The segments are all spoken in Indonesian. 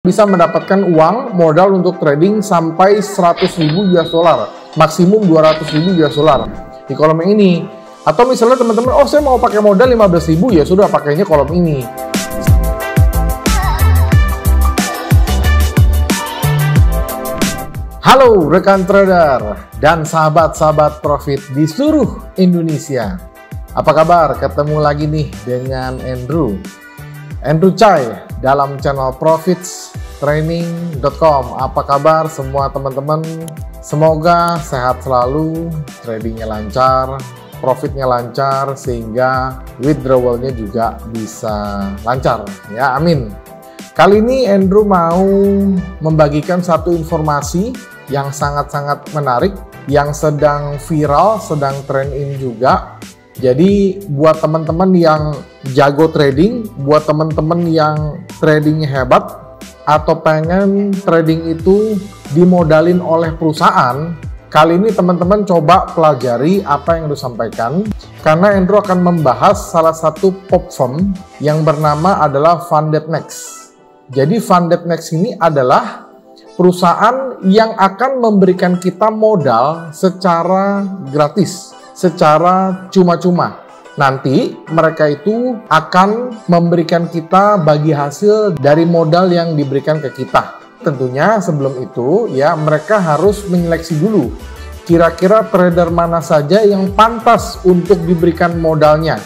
Bisa mendapatkan uang modal untuk trading sampai 100.000 US dollar, maksimum 200.000 US dollar di kolom yang ini. Atau misalnya teman-teman, oh saya mau pakai modal 15.000, ya sudah pakainya kolom ini. Halo rekan trader dan sahabat-sahabat profit di seluruh Indonesia. Apa kabar? Ketemu lagi nih dengan Andrew Chai dalam channel profitstraining.com. Apa kabar semua teman-teman? Semoga sehat selalu, tradingnya lancar, profitnya lancar, sehingga withdrawalnya juga bisa lancar. Ya, amin. Kali ini Andrew mau membagikan satu informasi yang sangat-sangat menarik, yang sedang viral, sedang trend in juga. Jadi buat teman-teman yang jago trading, buat teman-teman yang tradingnya hebat, atau pengen trading itu dimodalin oleh perusahaan, kali ini teman-teman coba pelajari apa yang Andrew sampaikan, karena Andrew akan membahas salah satu pop firm yang bernama adalah FundedNext. Jadi FundedNext ini adalah perusahaan yang akan memberikan kita modal secara gratis, secara cuma-cuma. Nanti mereka itu akan memberikan kita bagi hasil dari modal yang diberikan ke kita. Tentunya sebelum itu ya mereka harus menyeleksi dulu kira-kira trader mana saja yang pantas untuk diberikan modalnya.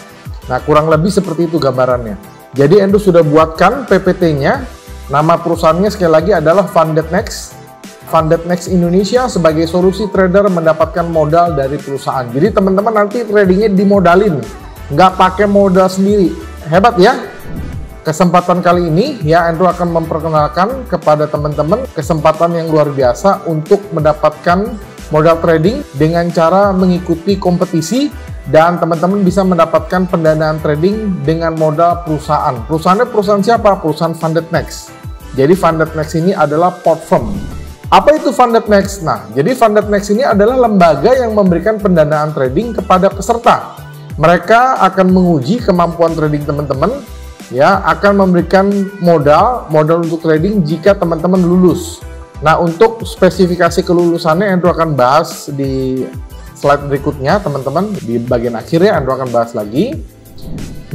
Nah, kurang lebih seperti itu gambarannya. Jadi Andrew sudah buatkan PPT-nya. Nama perusahaannya sekali lagi adalah FundedNext. FundedNext Indonesia sebagai solusi trader mendapatkan modal dari perusahaan. Jadi teman-teman nanti tradingnya dimodalin, nggak pakai modal sendiri. Hebat ya? Kesempatan kali ini ya Andrew akan memperkenalkan kepada teman-teman kesempatan yang luar biasa untuk mendapatkan modal trading dengan cara mengikuti kompetisi, dan teman-teman bisa mendapatkan pendanaan trading dengan modal perusahaan. Perusahaannya perusahaan siapa? Perusahaan FundedNext. Jadi FundedNext ini adalah port firm. Apa itu FundedNext? Nah, jadi FundedNext ini adalah lembaga yang memberikan pendanaan trading kepada peserta. Mereka akan menguji kemampuan trading teman-teman, ya, akan memberikan modal untuk trading jika teman-teman lulus. Nah, untuk spesifikasi kelulusannya Andrew akan bahas di slide berikutnya, teman-teman. Di bagian akhirnya Andrew akan bahas lagi.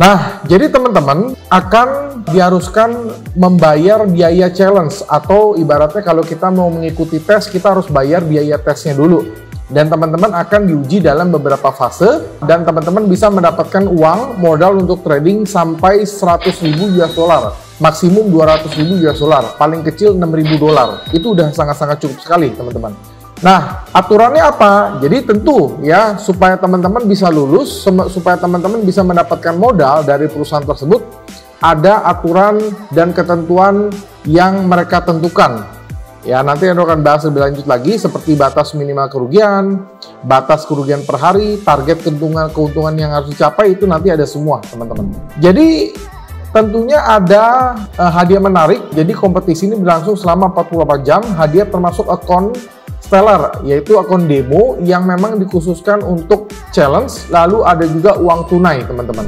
Nah, jadi teman-teman akan diharuskan membayar biaya challenge, atau ibaratnya kalau kita mau mengikuti tes, kita harus bayar biaya tesnya dulu. Dan teman-teman akan diuji dalam beberapa fase, dan teman-teman bisa mendapatkan uang modal untuk trading sampai 100.000 US dollar, maksimum 200.000 US dollar, paling kecil 6.000 dolar. Itu udah sangat-sangat cukup sekali, teman-teman. Nah, aturannya apa? Jadi tentu ya, supaya teman-teman bisa lulus, supaya teman-teman bisa mendapatkan modal dari perusahaan tersebut, ada aturan dan ketentuan yang mereka tentukan. Ya, nanti Andrew akan bahas lebih lanjut lagi, seperti batas minimal kerugian, batas kerugian per hari, target keuntungan yang harus dicapai, itu nanti ada semua, teman-teman. Jadi tentunya ada hadiah menarik. Jadi kompetisi ini berlangsung selama 48 jam. Hadiah termasuk akun stellar, yaitu akun demo yang memang dikhususkan untuk challenge. Lalu ada juga uang tunai, teman-teman.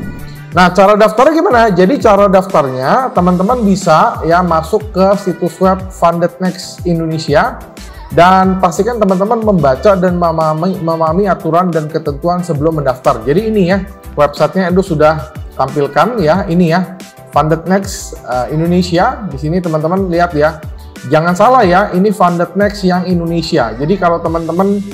Nah, cara daftarnya gimana? Jadi cara daftarnya teman-teman bisa ya masuk ke situs web FundedNext Indonesia, dan pastikan teman-teman membaca dan memahami aturan dan ketentuan sebelum mendaftar. Jadi ini ya, websitenya Andrew sudah tampilkan ya, ini ya, FundedNext Indonesia. Di sini teman-teman lihat ya. Jangan salah ya, ini FundedNext yang Indonesia. Jadi kalau teman-teman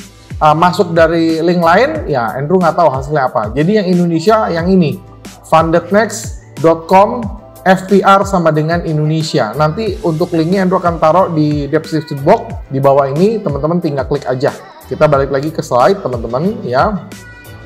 masuk dari link lain, ya Andrew nggak tahu hasilnya apa. Jadi yang Indonesia yang ini, fundednext.com FPR sama dengan Indonesia. Nanti untuk linknya Andrew akan taruh di description box di bawah ini, teman-teman tinggal klik aja. Kita balik lagi ke slide, teman-teman ya.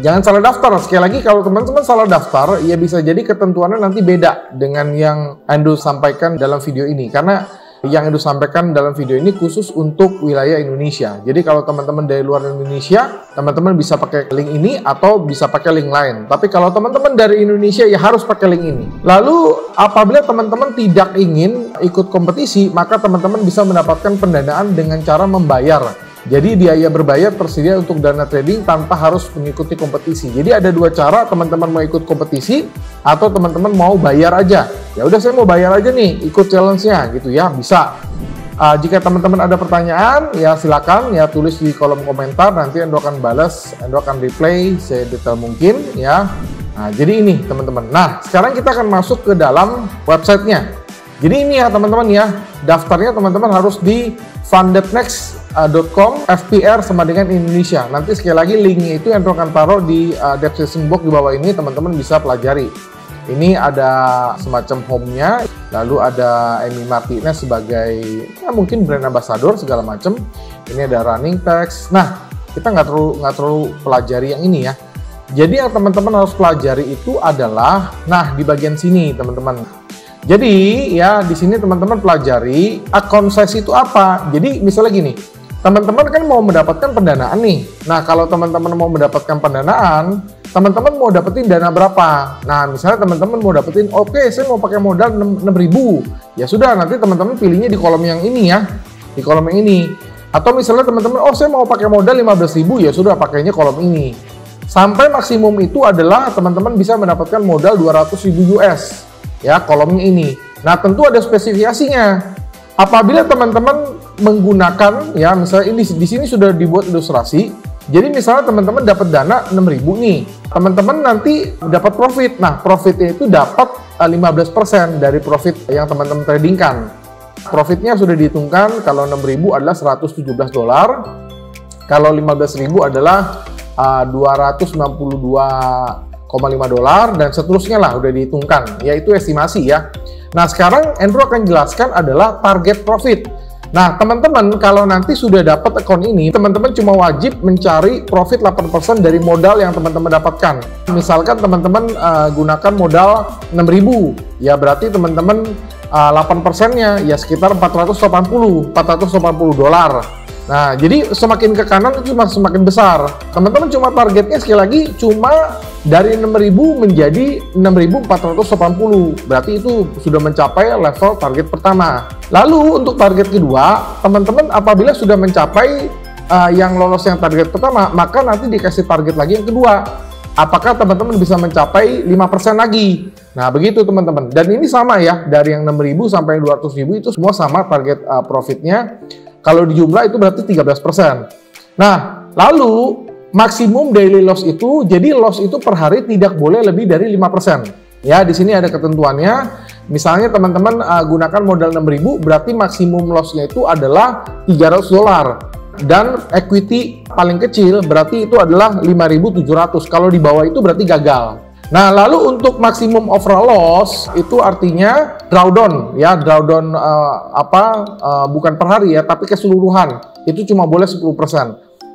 Jangan salah daftar. Sekali lagi, kalau teman-teman salah daftar, ya bisa jadi ketentuannya nanti beda dengan yang Andrew sampaikan dalam video ini. Karena yang Andrew sampaikan dalam video ini khusus untuk wilayah Indonesia. Jadi kalau teman-teman dari luar Indonesia, teman-teman bisa pakai link ini atau bisa pakai link lain. Tapi kalau teman-teman dari Indonesia, ya harus pakai link ini. Lalu apabila teman-teman tidak ingin ikut kompetisi, maka teman-teman bisa mendapatkan pendanaan dengan cara membayar. Jadi biaya berbayar tersedia untuk dana trading tanpa harus mengikuti kompetisi. Jadi ada dua cara, teman-teman mau ikut kompetisi atau teman-teman mau bayar aja. Ya udah saya mau bayar aja nih, ikut challenge-nya gitu ya, bisa. Jika teman-teman ada pertanyaan, ya silakan ya tulis di kolom komentar, nanti Endo akan balas, Endo akan reply sedetail mungkin ya. Nah, jadi ini teman-teman. Nah, sekarang kita akan masuk ke dalam websitenya. Jadi ini ya teman-teman ya, daftarnya teman-teman harus di fundednext.com FPR sama dengan Indonesia. Nanti sekali lagi linknya itu Endo akan taruh di description box di bawah ini, teman-teman bisa pelajari. Ini ada semacam home-nya, lalu ada Amy Martinez sebagai ya mungkin brand ambassador segala macam. Ini ada running text. Nah, kita nggak terlalu pelajari yang ini ya. Jadi yang teman-teman harus pelajari itu adalah, nah di bagian sini teman-teman. Jadi ya di sini teman-teman pelajari akun sesi itu apa. Jadi misalnya gini, teman-teman kan mau mendapatkan pendanaan nih. Nah kalau teman-teman mau mendapatkan pendanaan, teman-teman mau dapetin dana berapa? Nah, misalnya teman-teman mau dapetin, oke, saya mau pakai modal 6.000. Ya sudah, nanti teman-teman pilihnya di kolom yang ini ya. Di kolom yang ini. Atau misalnya teman-teman, oh saya mau pakai modal 15.000, ya sudah pakainya kolom ini. Sampai maksimum itu adalah teman-teman bisa mendapatkan modal 200.000 US. Ya, kolomnya ini. Nah, tentu ada spesifikasinya. Apabila teman-teman menggunakan, ya misalnya ini di sini sudah dibuat ilustrasi. Jadi misalnya teman-teman dapat dana 6.000 nih, teman-teman nanti dapat profit. Nah, profitnya itu dapat 15% dari profit yang teman-teman tradingkan. Profitnya sudah dihitungkan, kalau 6.000 adalah $117, kalau 15.000 adalah $292,5 dan seterusnya lah, udah dihitungkan. Yaitu estimasi ya. Nah, sekarang Andrew akan jelaskan adalah target profit. Nah, teman-teman kalau nanti sudah dapat akun ini, teman-teman cuma wajib mencari profit 8% dari modal yang teman-teman dapatkan. Misalkan teman-teman gunakan modal 6.000, ya berarti teman-teman 8%-nya ya sekitar $480. Nah, jadi semakin ke kanan itu semakin besar. Teman-teman cuma targetnya sekali lagi cuma dari 6.000 menjadi 6.480. Berarti itu sudah mencapai level target pertama. Lalu untuk target kedua, teman-teman apabila sudah mencapai yang lolos yang target pertama, maka nanti dikasih target lagi yang kedua. Apakah teman-teman bisa mencapai 5% lagi? Nah, begitu teman-teman. Dan ini sama ya, dari yang 6.000 sampai 200.000 itu semua sama target profitnya. Kalau di jumlah itu berarti 13%. Nah, lalu maksimum daily loss itu, jadi loss itu per hari tidak boleh lebih dari 5%. Ya, di sini ada ketentuannya. Misalnya teman-teman gunakan modal 6.000, berarti maksimum loss-nya itu adalah $300. Dan equity paling kecil berarti itu adalah 5.700. Kalau di bawah itu berarti gagal. Nah, lalu untuk maksimum overall loss itu artinya drawdown ya, drawdown bukan per hari ya, tapi keseluruhan. Itu cuma boleh 10%.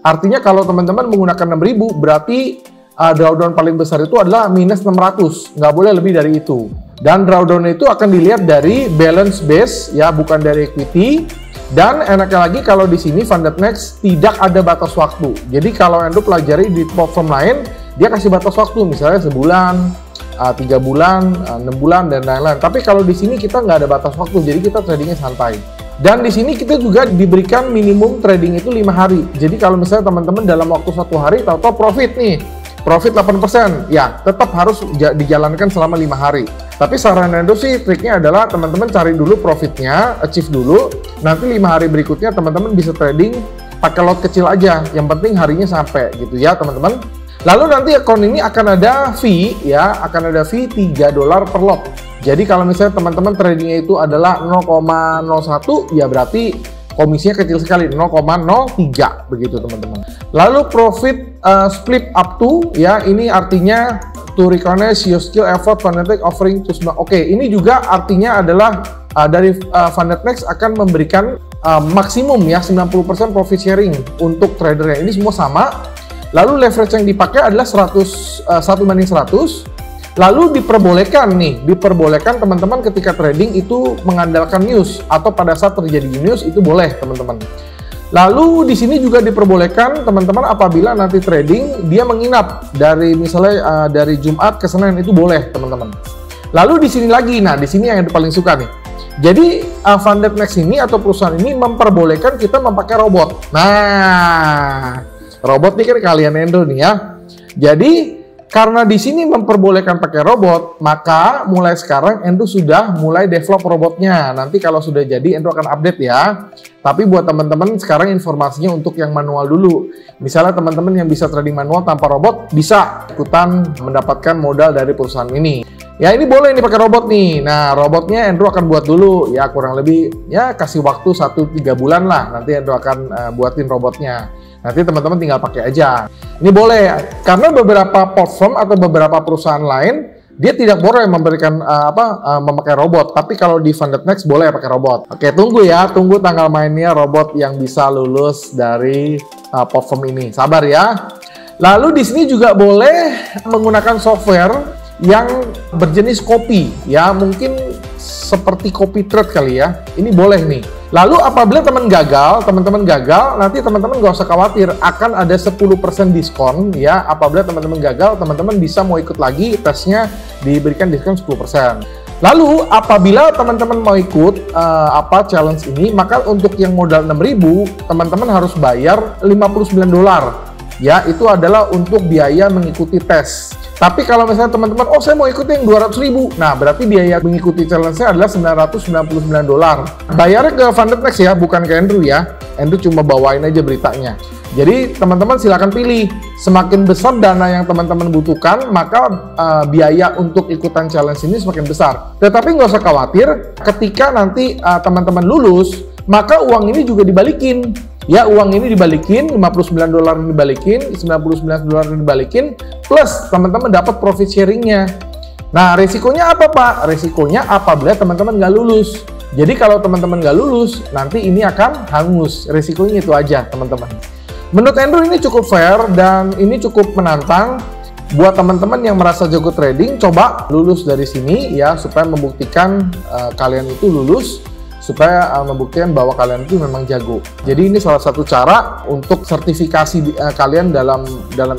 Artinya kalau teman-teman menggunakan 6.000 berarti drawdown paling besar itu adalah minus 600, nggak boleh lebih dari itu. Dan drawdown itu akan dilihat dari balance base ya, bukan dari equity. Dan enaknya lagi kalau di sini Funded Next tidak ada batas waktu. Jadi kalau Anda pelajari di platform lain, dia kasih batas waktu, misalnya sebulan, 3 bulan, 6 bulan, dan lain-lain. Tapi kalau di sini kita nggak ada batas waktu, jadi kita tradingnya santai. Dan di sini kita juga diberikan minimum trading itu 5 hari. Jadi kalau misalnya teman-teman dalam waktu 1 hari, tahu-tahu profit nih, profit 8%, ya tetap harus dijalankan selama 5 hari. Tapi saran Endo sih, triknya adalah teman-teman cari dulu profitnya, achieve dulu, nanti 5 hari berikutnya teman-teman bisa trading pakai lot kecil aja, yang penting harinya sampai gitu ya teman-teman. Lalu nanti akun ini akan ada fee ya, akan ada fee $3 per lot. Jadi kalau misalnya teman-teman tradingnya itu adalah 0,01 ya berarti komisinya kecil sekali, 0,03 begitu teman-teman. Lalu profit split up to ya, ini artinya to recognize your skill, effort, Funded Next offering to semua. Oke, ini juga artinya adalah dari Funded Next akan memberikan maksimum ya 90% profit sharing untuk tradernya. Ini semua sama. Lalu leverage yang dipakai adalah 1:100. Lalu diperbolehkan teman-teman ketika trading itu mengandalkan news atau pada saat terjadi news itu boleh teman-teman. Lalu di sini juga diperbolehkan teman-teman apabila nanti trading dia menginap dari misalnya dari Jumat ke Senin itu boleh teman-teman. Lalu di sini lagi, nah di sini yang paling suka nih. Jadi Funded Next ini atau perusahaan ini memperbolehkan kita memakai robot. Nah, robot ini kan kalian Endo nih ya. Jadi Karena di sini memperbolehkan pakai robot, maka mulai sekarang Andrew sudah mulai develop robotnya. Nanti kalau sudah jadi Andrew akan update ya. Tapi buat teman-teman sekarang informasinya untuk yang manual dulu. Misalnya teman-teman yang bisa trading manual tanpa robot bisa ikutan mendapatkan modal dari perusahaan ini. Ya ini boleh nih pakai robot nih. Nah robotnya Andrew akan buat dulu ya, kurang lebih ya kasih waktu 1-3 bulan lah. Nanti Andrew akan buatin robotnya. Nanti teman-teman tinggal pakai aja. Ini boleh, karena beberapa platform atau beberapa perusahaan lain dia tidak boleh memberikan memakai robot. Tapi kalau di Fundednext boleh pakai robot. Oke, tunggu ya, tunggu tanggal mainnya robot yang bisa lulus dari platform ini. Sabar ya. Lalu di sini juga boleh menggunakan software yang berjenis copy, ya mungkin seperti copy trade kali ya. Ini boleh nih. Lalu apabila teman-teman gagal, nanti teman-teman nggak usah khawatir, akan ada 10% diskon ya. Apabila teman-teman gagal, teman-teman bisa mau ikut lagi, tesnya diberikan diskon 10%. Lalu apabila teman-teman mau ikut challenge ini, maka untuk yang modal 6.000, teman-teman harus bayar $59. Ya, itu adalah untuk biaya mengikuti tes. Tapi kalau misalnya teman-teman, oh saya mau ikut yang 200.000, nah berarti biaya mengikuti challenge-nya adalah $999. Bayarnya ke Fundednext ya, bukan ke Andrew ya. Andrew cuma bawain aja beritanya. Jadi teman-teman silakan pilih. Semakin besar dana yang teman-teman butuhkan, maka biaya untuk ikutan challenge ini semakin besar. Tetapi nggak usah khawatir, ketika nanti teman-teman lulus, maka uang ini juga dibalikin. Ya, uang ini dibalikin, $59 dibalikin, $99 dibalikin, plus teman-teman dapat profit sharingnya. Nah, resikonya apa Pak? Resikonya apabila teman-teman nggak lulus. Jadi kalau teman-teman nggak lulus, nanti ini akan hangus. Resikonya itu aja, teman-teman. Menurut Andrew ini cukup fair dan ini cukup menantang. Buat teman-teman yang merasa jago trading, coba lulus dari sini ya, supaya membuktikan kalian itu lulus, supaya membuktikan bahwa kalian itu memang jago. Jadi ini salah satu cara untuk sertifikasi kalian dalam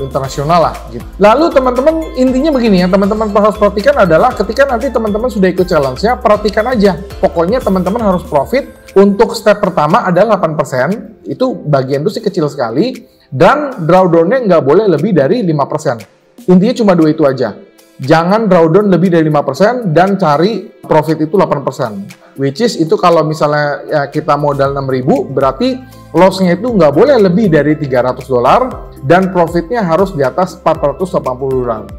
internasional lah gitu. Lalu teman-teman intinya begini ya, teman-teman harus perhatikan adalah ketika nanti teman-teman sudah ikut challenge-nya, perhatikan aja. Pokoknya teman-teman harus profit. Untuk step pertama adalah 8%, itu bagian itu sih kecil sekali, dan drawdown-nya nggak boleh lebih dari 5%. Intinya cuma dua itu aja. Jangan drawdown lebih dari 5% dan cari profit itu 8%. Which is itu kalau misalnya ya, kita modal 6.000, berarti loss-nya itu nggak boleh lebih dari $300 dan profitnya harus di atas $480.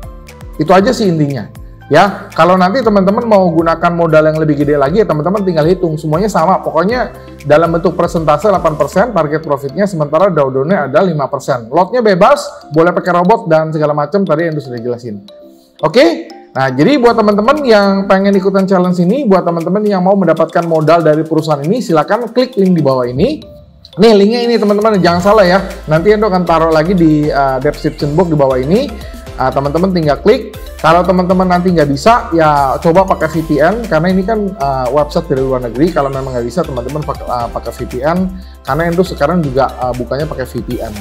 Itu aja sih intinya. Ya, kalau nanti teman-teman mau gunakan modal yang lebih gede lagi, ya teman-teman tinggal hitung. Semuanya sama, pokoknya dalam bentuk persentase 8%, target profitnya, sementara drawdown-nya ada 5%. Lotnya bebas, boleh pakai robot dan segala macam, tadi yang sudah jelasin. Oke? Nah, jadi buat teman-teman yang pengen ikutan challenge ini, buat teman-teman yang mau mendapatkan modal dari perusahaan ini, silakan klik link di bawah ini. Nih, linknya ini teman-teman, jangan salah ya. Nanti Endo akan taruh lagi di description box di bawah ini. Teman-teman tinggal klik. Kalau teman-teman nanti nggak bisa, ya coba pakai VPN, karena ini kan website dari luar negeri. Kalau memang nggak bisa, teman-teman pakai VPN, karena Endo sekarang juga bukanya pakai VPN.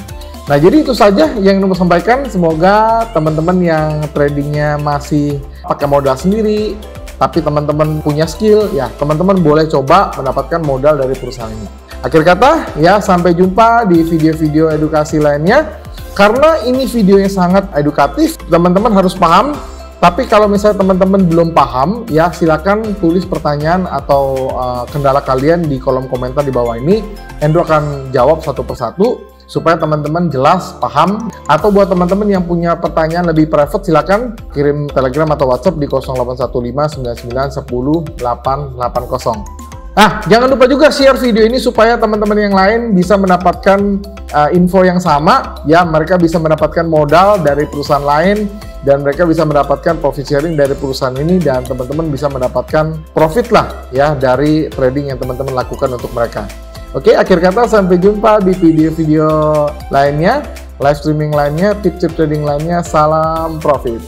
Nah, jadi itu saja yang Endo mau sampaikan. Semoga teman-teman yang tradingnya masih pakai modal sendiri, tapi teman-teman punya skill, ya teman-teman boleh coba mendapatkan modal dari perusahaan ini. Akhir kata, ya sampai jumpa di video-video edukasi lainnya. Karena ini videonya sangat edukatif, teman-teman harus paham. Tapi kalau misalnya teman-teman belum paham, ya silakan tulis pertanyaan atau kendala kalian di kolom komentar di bawah ini. Endo akan jawab satu persatu supaya teman-teman jelas, paham. Atau buat teman-teman yang punya pertanyaan lebih private, silakan kirim Telegram atau WhatsApp di 081599108880. Nah, jangan lupa juga share video ini supaya teman-teman yang lain bisa mendapatkan info yang sama. Ya, mereka bisa mendapatkan modal dari perusahaan lain dan mereka bisa mendapatkan profit sharing dari perusahaan ini, dan teman-teman bisa mendapatkan profit lah ya dari trading yang teman-teman lakukan untuk mereka. Oke, akhir kata sampai jumpa di video-video lainnya, live streaming lainnya, tips-tips trading lainnya. Salam profit.